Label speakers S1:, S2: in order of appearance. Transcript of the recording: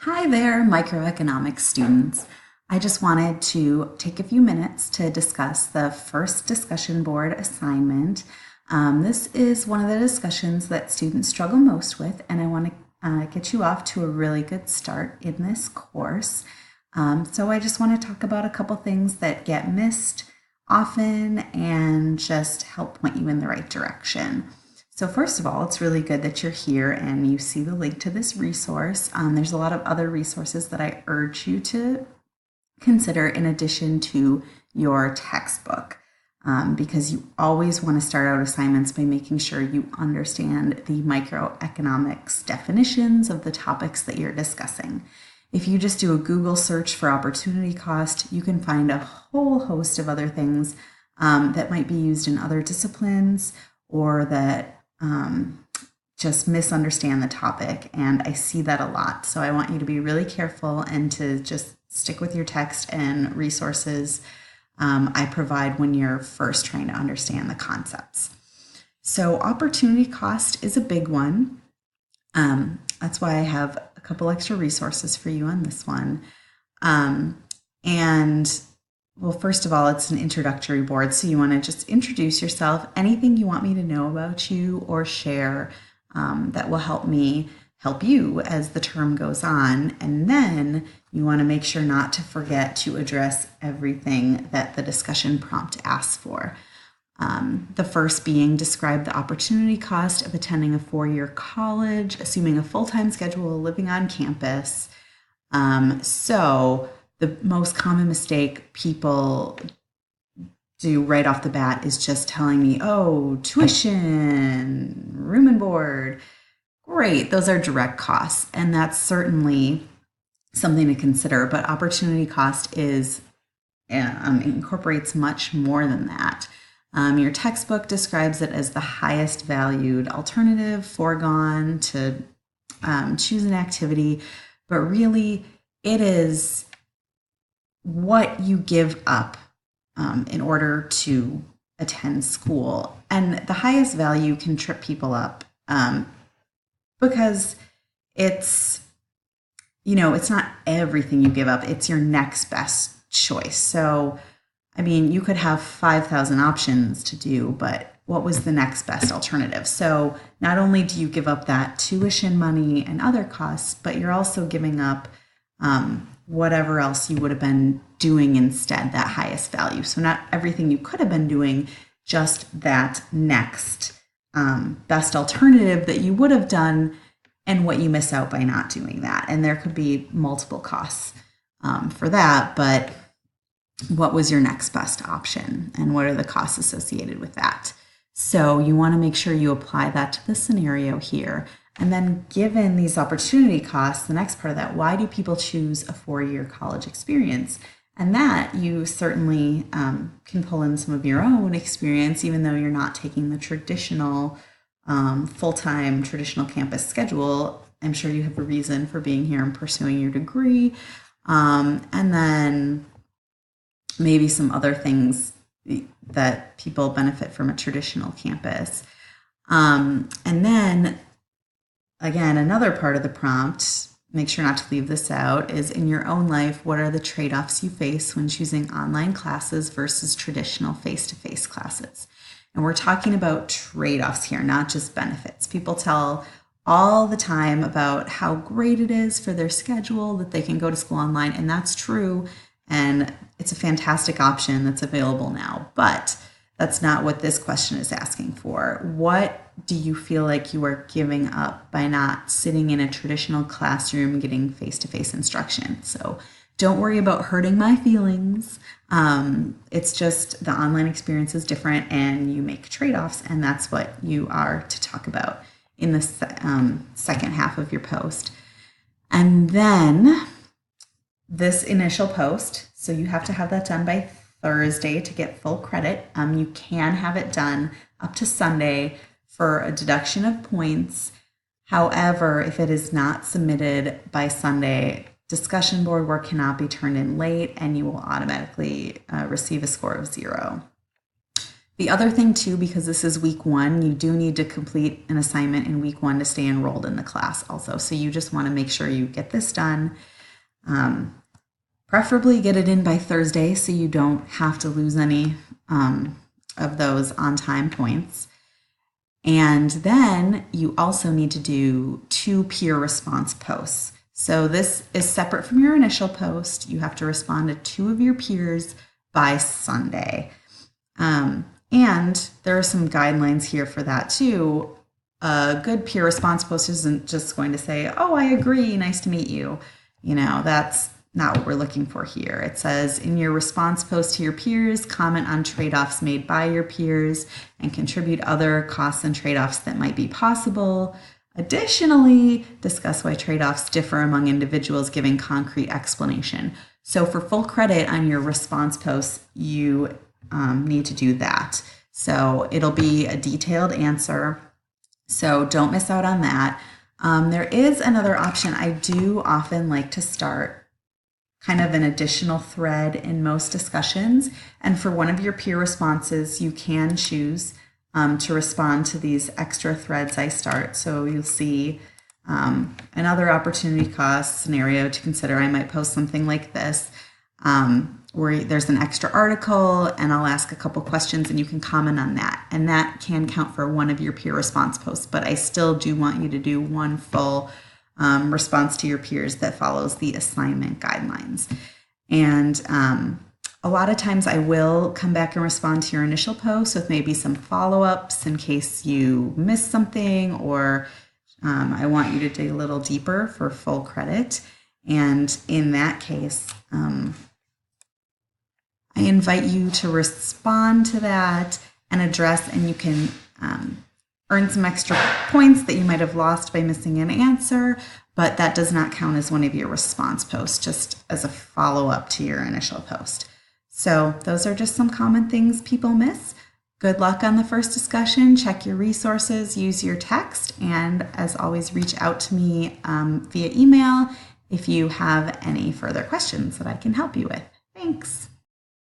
S1: Hi there, microeconomics students. I just wanted to take a few minutes to discuss the first discussion board assignment. This is one of the discussions that students struggle most with, and I want to get you off to a really good start in this course. So I just want to talk about a couple things that get missed often and just help point you in the right direction. So first of all, it's really good that you're here and you see the link to this resource. There's a lot of other resources that I urge you to consider in addition to your textbook, because you always want to start out assignments by making sure you understand the microeconomics definitions of the topics that you're discussing. If you just do a Google search for opportunity cost, you can find a whole host of other things that might be used in other disciplines or that just misunderstand the topic, and I see that a lot. So I want you to be really careful and to just stick with your text and resources I provide when you're first trying to understand the concepts. So opportunity cost is a big one. That's why I have a couple extra resources for you on this one. Well, first of all, it's an introductory board, so you want to just introduce yourself, anything you want me to know about you or share that will help me help you as the term goes on. And then you want to make sure not to forget to address everything that the discussion prompt asks for. The first being describe the opportunity cost of attending a four-year college, assuming a full-time schedule, living on campus. So the most common mistake people do right off the bat is just telling me, oh, tuition, room and board. Great, those are direct costs. And that's certainly something to consider. But opportunity cost incorporates much more than that. Your textbook describes it as the highest valued alternative, foregone to choose an activity. But really, it is what you give up in order to attend school. And the highest value can trip people up because it's not everything you give up. It's your next best choice. So, I mean, you could have 5,000 options to do, but what was the next best alternative? So not only do you give up that tuition money and other costs, but you're also giving up whatever else you would have been doing instead, that highest value. So not everything you could have been doing, just that next best alternative that you would have done and what you miss out by not doing that. And there could be multiple costs for that, but what was your next best option and what are the costs associated with that? So you want to make sure you apply that to the scenario here. And then given these opportunity costs, the next part of that, why do people choose a four-year college experience? And that you certainly can pull in some of your own experience, even though you're not taking the traditional full-time traditional campus schedule. I'm sure you have a reason for being here and pursuing your degree. And then maybe some other things that people benefit from a traditional campus. And then again, another part of the prompt, make sure not to leave this out, is in your own life, what are the trade-offs you face when choosing online classes versus traditional face-to-face classes? And we're talking about trade-offs here, not just benefits. People tell all the time about how great it is for their schedule that they can go to school online, and that's true, and it's a fantastic option that's available now. But that's not what this question is asking for. What do you feel like you are giving up by not sitting in a traditional classroom getting face-to-face instruction? So don't worry about hurting my feelings. It's just the online experience is different and you make trade-offs, and that's what you are to talk about in the second half of your post. And then this initial post, so you have to have that done by Thursday to get full credit. You can have it done up to Sunday for a deduction of points. However, if it is not submitted by Sunday, discussion board work cannot be turned in late and you will automatically receive a score of 0. The other thing too, because this is week 1, you do need to complete an assignment in week 1 to stay enrolled in the class also. So you just want to make sure you get this done. Preferably get it in by Thursday so you don't have to lose any of those on time points. And then you also need to do 2 peer response posts. So this is separate from your initial post. You have to respond to 2 of your peers by Sunday. And there are some guidelines here for that too. A good peer response post isn't just going to say, oh, I agree, nice to meet you. That's not what we're looking for here. It says in your response post to your peers, comment on trade-offs made by your peers and contribute other costs and trade-offs that might be possible. Additionally, discuss why trade-offs differ among individuals, giving concrete explanation. So for full credit on your response posts, you need to do that. So it'll be a detailed answer. So don't miss out on that. There is another option. I do often like to start kind of an additional thread in most discussions. And for one of your peer responses, you can choose to respond to these extra threads I start. So you'll see another opportunity cost scenario to consider. I might post something like this where there's an extra article and I'll ask a couple questions and you can comment on that. And that can count for one of your peer response posts, but I still do want you to do one full response to your peers that follows the assignment guidelines. And a lot of times I will come back and respond to your initial post with maybe some follow-ups in case you missed something, or I want you to dig a little deeper for full credit. And in that case, I invite you to respond to that and address, and you can earn some extra points that you might have lost by missing an answer, but that does not count as one of your response posts, just as a follow-up to your initial post. So those are just some common things people miss. Good luck on the first discussion. Check your resources, use your text, and as always, reach out to me via email if you have any further questions that I can help you with. Thanks.